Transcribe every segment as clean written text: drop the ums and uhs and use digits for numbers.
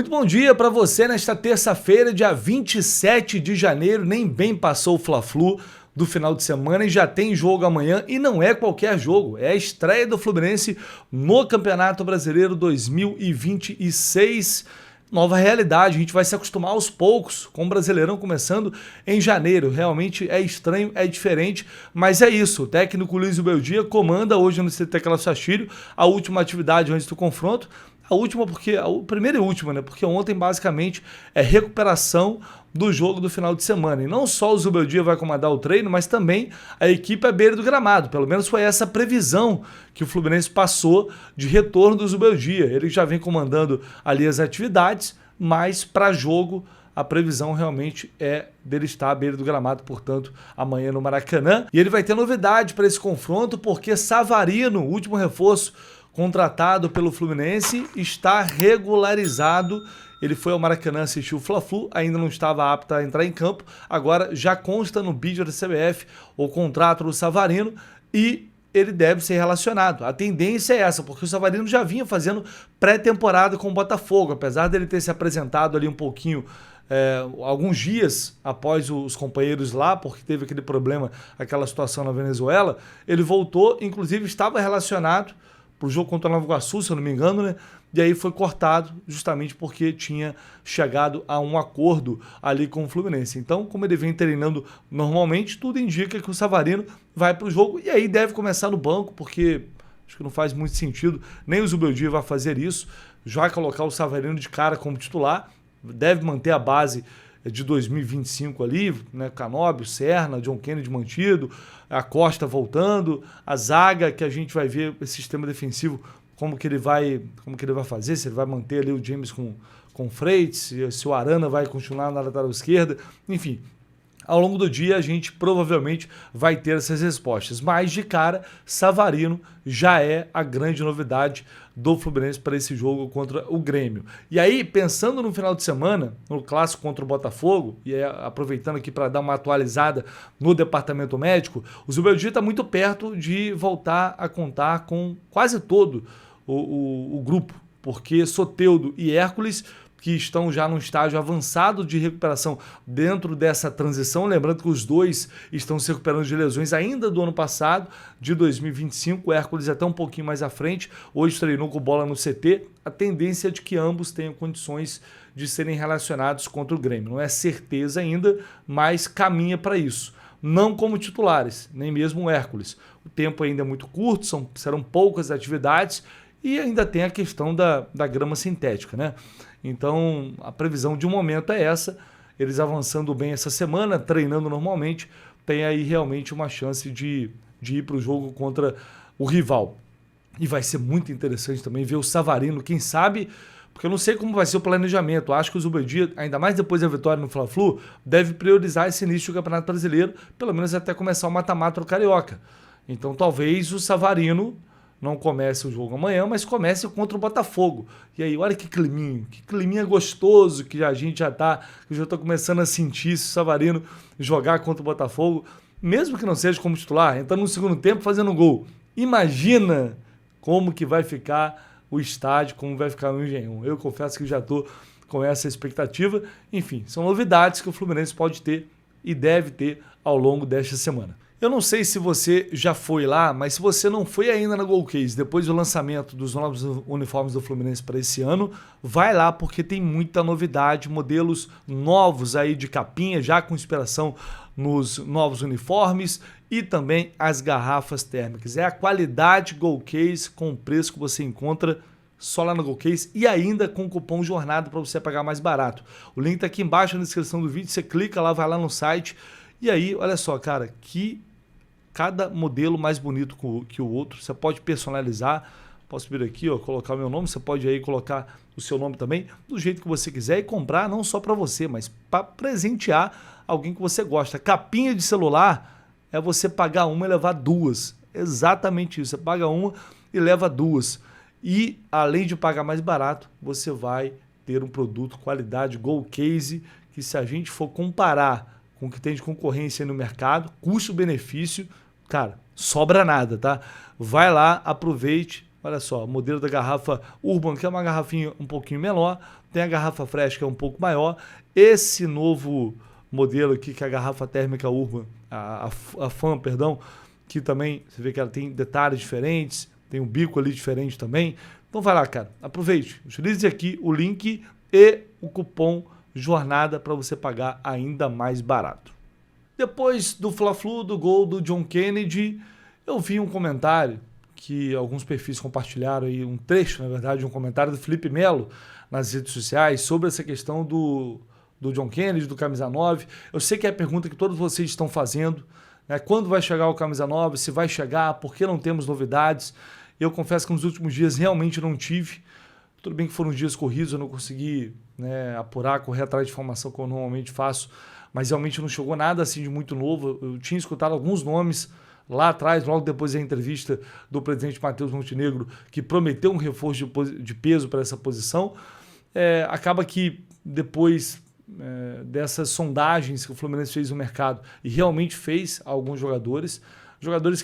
Muito bom dia para você nesta terça-feira, dia 27 de janeiro, nem bem passou o Fla-Flu do final de semana e já tem jogo amanhã, e não é qualquer jogo, é a estreia do Fluminense no Campeonato Brasileiro 2026. Nova realidade, a gente vai se acostumar aos poucos com o Brasileirão começando em janeiro. Realmente é estranho, é diferente, mas é isso. O técnico Luiz Beldia comanda hoje no CT Cláudio Castilho a última atividade antes do confronto. A última porque, a primeira e última, né? Porque ontem basicamente é recuperação do jogo do final de semana. E não só o Zubeldia vai comandar o treino, mas também a equipe à beira do gramado. Pelo menos foi essa previsão que o Fluminense passou de retorno do Zubeldia. Ele já vem comandando ali as atividades, mas para jogo a previsão realmente é dele estar à beira do gramado, portanto, amanhã no Maracanã. E ele vai ter novidade para esse confronto, porque Savarino, o último reforço contratado pelo Fluminense, está regularizado. Ele foi ao Maracanã assistir o Fla-Flu, ainda não estava apto a entrar em campo, agora já consta no vídeo da CBF o contrato do Savarino e ele deve ser relacionado. A tendência é essa, porque o Savarino já vinha fazendo pré-temporada com o Botafogo, apesar dele ter se apresentado ali um pouquinho, alguns dias após os companheiros lá, porque teve aquele problema, aquela situação na Venezuela, ele voltou, inclusive estava relacionado para o jogo contra o Nova Iguaçu, se eu não me engano, né? E aí foi cortado justamente porque tinha chegado a um acordo ali com o Fluminense. Então, como ele vem treinando normalmente, tudo indica que o Savarino vai para o jogo e aí deve começar no banco, porque acho que não faz muito sentido, nem o Zubeldia vai fazer isso, já colocar o Savarino de cara como titular, deve manter a base de 2025 ali, né? Canóbio, Serna, John Kennedy mantido, a Costa voltando, a zaga que a gente vai ver esse sistema defensivo, como que ele vai fazer, se ele vai manter ali o James com Freitas, se o Arana vai continuar na lateral esquerda, enfim. Ao longo do dia a gente provavelmente vai ter essas respostas, mas de cara, Savarino já é a grande novidade do Fluminense para esse jogo contra o Grêmio. E aí, pensando no final de semana, no clássico contra o Botafogo, e aproveitando aqui para dar uma atualizada no departamento médico, o Zubeldia está muito perto de voltar a contar com quase todo o grupo, porque Soteldo e Hércules, que estão já num estágio avançado de recuperação dentro dessa transição, lembrando que os dois estão se recuperando de lesões ainda do ano passado, de 2025, o Hércules até um pouquinho mais à frente, hoje treinou com bola no CT, a tendência é de que ambos tenham condições de serem relacionados contra o Grêmio, não é certeza ainda, mas caminha para isso. Não como titulares, nem mesmo o Hércules. O tempo ainda é muito curto, serão poucas atividades e ainda tem a questão da grama sintética, né? Então, a previsão de um momento é essa, eles avançando bem essa semana, treinando normalmente, tem aí realmente uma chance de ir para o jogo contra o rival. E vai ser muito interessante também ver o Savarino, quem sabe, porque eu não sei como vai ser o planejamento, acho que o Zubeldia, ainda mais depois da vitória no Fla-Flu, deve priorizar esse início do Campeonato Brasileiro, pelo menos até começar o mata-mata do Carioca. Então, talvez o Savarino não comece o jogo amanhã, mas comece contra o Botafogo. E aí, olha que climinha gostoso que a gente já estou começando a sentir se o Savarino jogar contra o Botafogo, mesmo que não seja como titular, entrando no segundo tempo fazendo gol. Imagina como que vai ficar o estádio, como vai ficar o Engenhão. Eu confesso que já estou com essa expectativa. Enfim, são novidades que o Fluminense pode ter e deve ter ao longo desta semana. Eu não sei se você já foi lá, mas se você não foi ainda na Golcase, depois do lançamento dos novos uniformes do Fluminense para esse ano, vai lá porque tem muita novidade, modelos novos aí de capinha, já com inspiração nos novos uniformes e também as garrafas térmicas. É a qualidade Golcase com o preço que você encontra só lá na Golcase e ainda com o cupom JORNADA para você pagar mais barato. O link está aqui embaixo na descrição do vídeo, você clica lá, vai lá no site e aí, olha só, cara, cada modelo mais bonito que o outro, você pode personalizar, posso vir aqui, ó, colocar o meu nome, você pode aí colocar o seu nome também, do jeito que você quiser e comprar não só para você, mas para presentear alguém que você gosta. Capinha de celular é você pagar uma e levar duas, exatamente isso, você paga uma e leva duas. E além de pagar mais barato, você vai ter um produto qualidade Golcase, que se a gente for comparar com o que tem de concorrência no mercado, custo-benefício, cara, sobra nada, tá? Vai lá, aproveite, Olha só, o modelo da garrafa Urban, que é uma garrafinha um pouquinho menor, tem a garrafa Fresh, que é um pouco maior. Esse novo modelo aqui, que é a garrafa térmica Urban, a Fan, perdão, que também, você vê que ela tem detalhes diferentes, tem um bico ali diferente também. Então vai lá, cara, aproveite, utilize aqui o link e o cupom JORNADA para você pagar ainda mais barato. Depois do Fla-Flu, do gol do John Kennedy, eu vi um comentário que alguns perfis compartilharam aí, um trecho, na verdade, um comentário do Felipe Melo nas redes sociais sobre essa questão do John Kennedy, do Camisa 9. Eu sei que é a pergunta que todos vocês estão fazendo, né? Quando vai chegar o Camisa 9? Se vai chegar? Por que não temos novidades? Eu confesso que nos últimos dias realmente não tive. Tudo bem que foram dias corridos, eu não consegui, né, apurar, correr atrás de informação que eu normalmente faço, mas realmente não chegou nada assim de muito novo. Eu tinha escutado alguns nomes lá atrás, logo depois da entrevista do presidente Matheus Montenegro, que prometeu um reforço de peso para essa posição. Acaba que depois dessas sondagens que o Fluminense fez no mercado e realmente fez alguns jogadores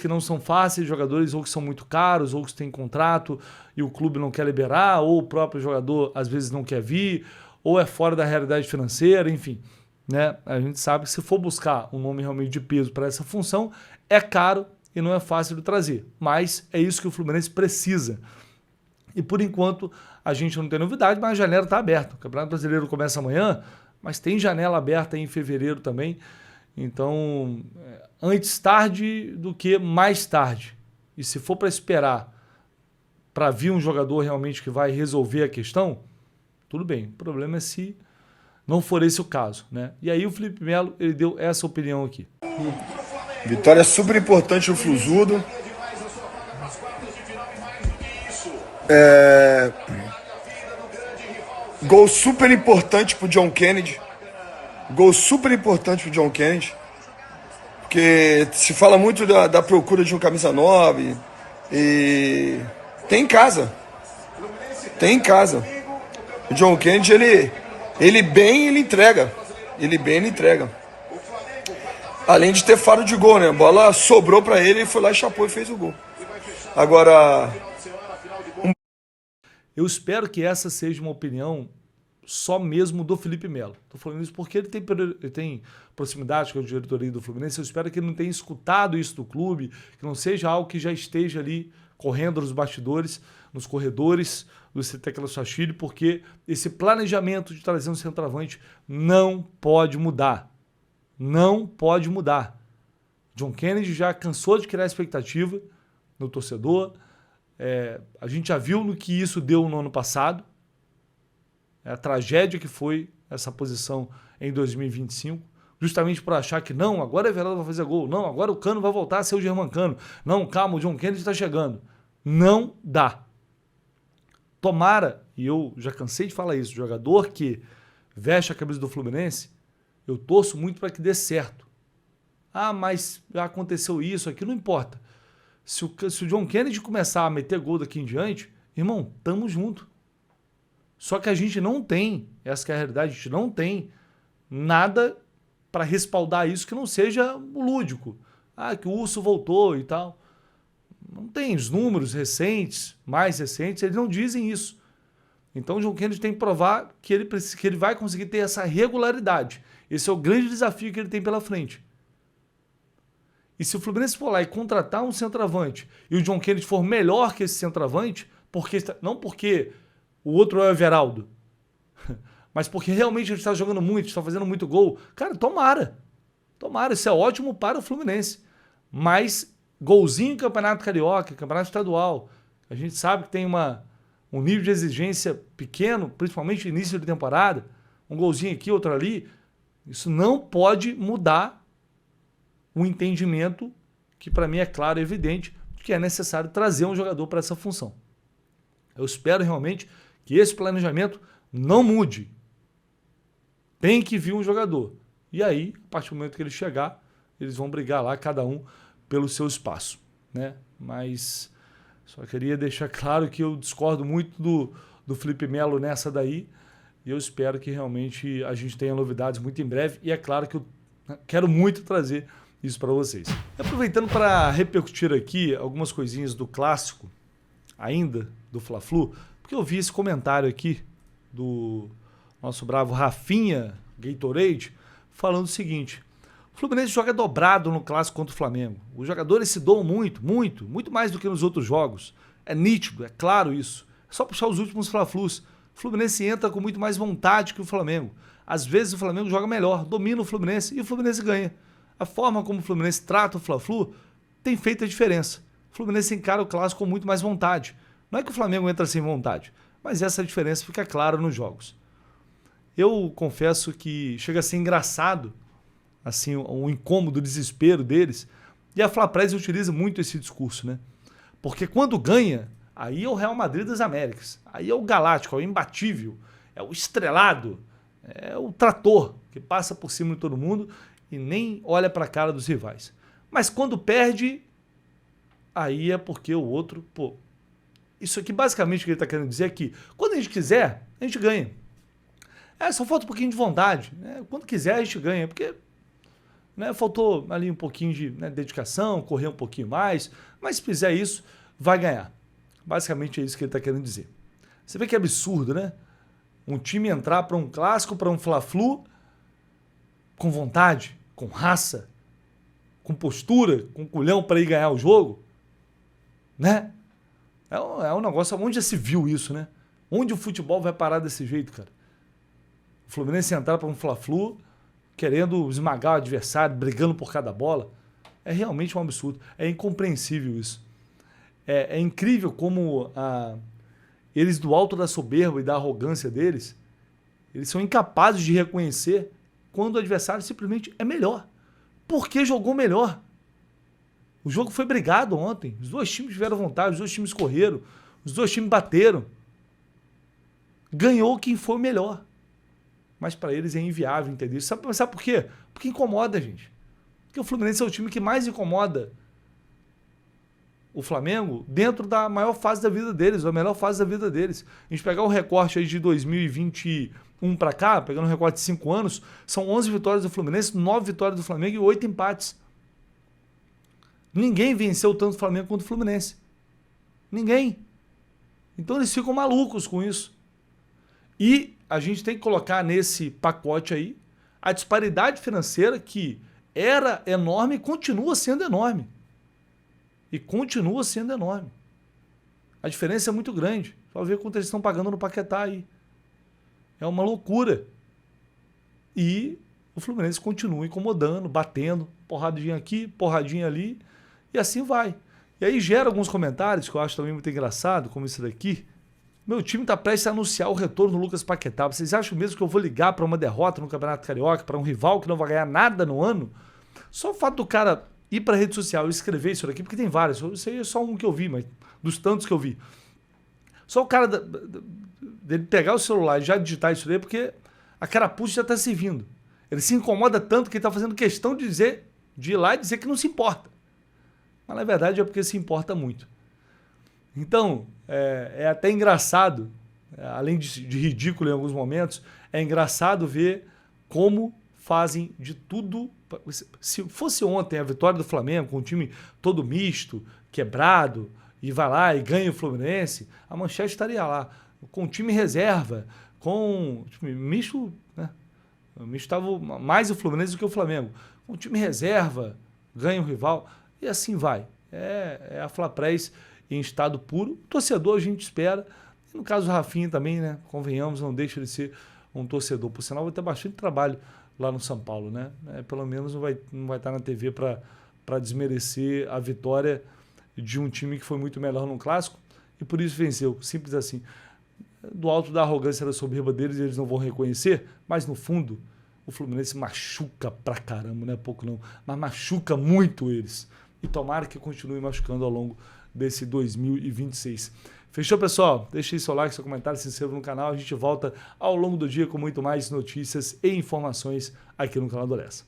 que não são fáceis, jogadores ou que são muito caros, ou que têm contrato e o clube não quer liberar, ou o próprio jogador às vezes não quer vir, ou é fora da realidade financeira, enfim. Né? A gente sabe que se for buscar um nome realmente de peso para essa função, é caro e não é fácil de trazer. Mas é isso que o Fluminense precisa. E por enquanto a gente não tem novidade, mas a janela está aberta. O Campeonato Brasileiro começa amanhã, mas tem janela aberta aí em fevereiro também. Então, antes tarde do que mais tarde. E se for para esperar para vir um jogador realmente que vai resolver a questão, tudo bem. O problema é se não for esse o caso, né? E aí o Felipe Melo, ele deu essa opinião aqui. Vitória super importante no Fluzudo. Gol super importante pro John Kennedy. Gol super importante pro John Kennedy. Porque se fala muito da procura de um camisa 9. E tem em casa. Tem em casa. O John Kennedy, ele entrega. Ele entrega. Além de ter faro de gol, né? A bola sobrou pra ele, ele foi lá, chapou e fez o gol. Agora... Eu espero que essa seja uma opinião só mesmo do Felipe Melo. Estou falando isso porque ele tem proximidade com a diretoria do Fluminense. Eu espero que ele não tenha escutado isso do clube, que não seja algo que já esteja ali correndo nos bastidores, nos corredores do CT Classachile, porque esse planejamento de trazer um centroavante não pode mudar. Não pode mudar. John Kennedy já cansou de criar expectativa no torcedor. A gente já viu no que isso deu no ano passado. A tragédia que foi essa posição em 2025, justamente por achar que não, agora o Everaldo vai fazer gol, não, agora o Cano vai voltar a ser o Germancano, não, calma, o John Kennedy está chegando. Não dá. Tomara, e eu já cansei de falar isso, jogador que veste a camisa do Fluminense, eu torço muito para que dê certo. Ah, mas já aconteceu isso, aqui não importa. Se o John Kennedy começar a meter gol daqui em diante, irmão, tamo junto. Só que a gente não tem, essa que é a realidade, a gente não tem nada para respaldar isso que não seja o lúdico. Ah, que o Urso voltou e tal. Não tem os números recentes, mais recentes, eles não dizem isso. Então o John Kennedy tem que provar que ele vai conseguir ter essa regularidade. Esse é o grande desafio que ele tem pela frente. E se o Fluminense for lá e contratar um centroavante e o John Kennedy for melhor que esse centroavante, não porque o outro é o Everaldo, mas porque realmente ele está jogando muito, está fazendo muito gol, cara, tomara. Tomara, isso é ótimo para o Fluminense. Mas golzinho em Campeonato Carioca, Campeonato Estadual, a gente sabe que tem um nível de exigência pequeno, principalmente no início de temporada, um golzinho aqui, outro ali, isso não pode mudar o entendimento que para mim é claro e evidente de que é necessário trazer um jogador para essa função. Eu espero realmente que esse planejamento não mude. Tem que vir um jogador. E aí, a partir do momento que ele chegar, eles vão brigar lá, cada um pelo seu espaço, né? Mas só queria deixar claro que eu discordo muito do Felipe Melo nessa daí, e eu espero que realmente a gente tenha novidades muito em breve, e é claro que eu quero muito trazer isso para vocês. Aproveitando para repercutir aqui algumas coisinhas do clássico, ainda do Fla-Flu, porque eu vi esse comentário aqui do nosso bravo Rafinha Gatorade falando o seguinte: o Fluminense joga dobrado no clássico contra o Flamengo. Os jogadores se doam muito, muito, muito mais do que nos outros jogos. É nítido, é claro isso. É só puxar os últimos Fla-Flus. O Fluminense entra com muito mais vontade que o Flamengo. Às vezes o Flamengo joga melhor, domina o Fluminense e o Fluminense ganha. A forma como o Fluminense trata o Fla-Flu tem feito a diferença. O Fluminense encara o clássico com muito mais vontade. Não é que o Flamengo entra sem vontade, mas essa diferença fica clara nos jogos. Eu confesso que chega a ser engraçado assim, o incômodo, o desespero deles. E a Fla-Press utiliza muito esse discurso, né? Porque quando ganha, aí é o Real Madrid das Américas. Aí é o galáctico, é o imbatível, é o estrelado, é o trator que passa por cima de todo mundo e nem olha para a cara dos rivais. Mas quando perde, aí é porque o outro... Pô, isso aqui basicamente o que ele está querendo dizer é que quando a gente quiser, a gente ganha. Só falta um pouquinho de vontade. Né? Quando quiser, a gente ganha, porque... Né, faltou ali um pouquinho de dedicação, correr um pouquinho mais, mas se fizer isso, vai ganhar. Basicamente é isso que ele está querendo dizer. Você vê que é absurdo, né? Um time entrar para um clássico, para um Fla-Flu, com vontade, com raça, com postura, com culhão para ir ganhar o jogo, né? É um negócio onde já se viu isso, né? Onde o futebol vai parar desse jeito, cara? O Fluminense entrar para um Fla-Flu querendo esmagar o adversário, brigando por cada bola, é realmente um absurdo. É incompreensível isso. É incrível como eles, do alto da soberba e da arrogância deles, eles são incapazes de reconhecer quando o adversário simplesmente é melhor. Porque jogou melhor. O jogo foi brigado ontem. Os dois times tiveram vontade, os dois times correram, os dois times bateram. Ganhou quem foi o melhor. Mas para eles é inviável entender isso. Sabe por quê? Porque incomoda, gente. Porque o Fluminense é o time que mais incomoda o Flamengo dentro da maior fase da vida deles, a melhor fase da vida deles. A gente pegar o recorte aí de 2021 para cá, pegando um recorte de 5 anos, são 11 vitórias do Fluminense, 9 vitórias do Flamengo e 8 empates. Ninguém venceu tanto o Flamengo quanto o Fluminense. Ninguém. Então eles ficam malucos com isso. E a gente tem que colocar nesse pacote aí a disparidade financeira que era enorme e continua sendo enorme. E continua sendo enorme. A diferença é muito grande. Só ver quanto eles estão pagando no Paquetá aí. É uma loucura. E o Fluminense continua incomodando, batendo, porradinha aqui, porradinha ali, e assim vai. E aí gera alguns comentários que eu acho também muito engraçado, como esse daqui. Meu time está prestes a anunciar o retorno do Lucas Paquetá. Vocês acham mesmo que eu vou ligar para uma derrota no Campeonato Carioca, para um rival que não vai ganhar nada no ano? Só o fato do cara ir para a rede social e escrever isso daqui, porque tem vários, isso aí é só um que eu vi, mas dos tantos que eu vi. Só o cara dele pegar o celular e já digitar isso daí, porque a carapuça já está se vindo. Ele se incomoda tanto que ele está fazendo questão de ir lá e dizer que não se importa. Mas na verdade é porque se importa muito. Então, é até engraçado, além de ridículo em alguns momentos, é engraçado ver como fazem de tudo. Se fosse ontem a vitória do Flamengo com o time todo misto, quebrado, e vai lá e ganha o Fluminense, a manchete estaria lá. Com o time reserva, com o time misto, né? O misto estava mais o Fluminense do que o Flamengo. Com o time reserva, ganha o rival, e assim vai. É a Fla-Press em estado puro. O torcedor a gente espera. E no caso do Rafinha também, né? Convenhamos, não deixa de ser um torcedor. Por sinal, vai ter bastante trabalho lá no São Paulo, né? Pelo menos não vai estar na TV para desmerecer a vitória de um time que foi muito melhor no clássico e por isso venceu. Simples assim. Do alto da arrogância da soberba deles, eles não vão reconhecer, mas no fundo o Fluminense machuca pra caramba, não é pouco não, mas machuca muito eles. E tomara que continue machucando ao longo desse 2026. Fechou, pessoal? Deixe aí seu like, seu comentário, se inscreva no canal. A gente volta ao longo do dia com muito mais notícias e informações aqui no canal do Lessa.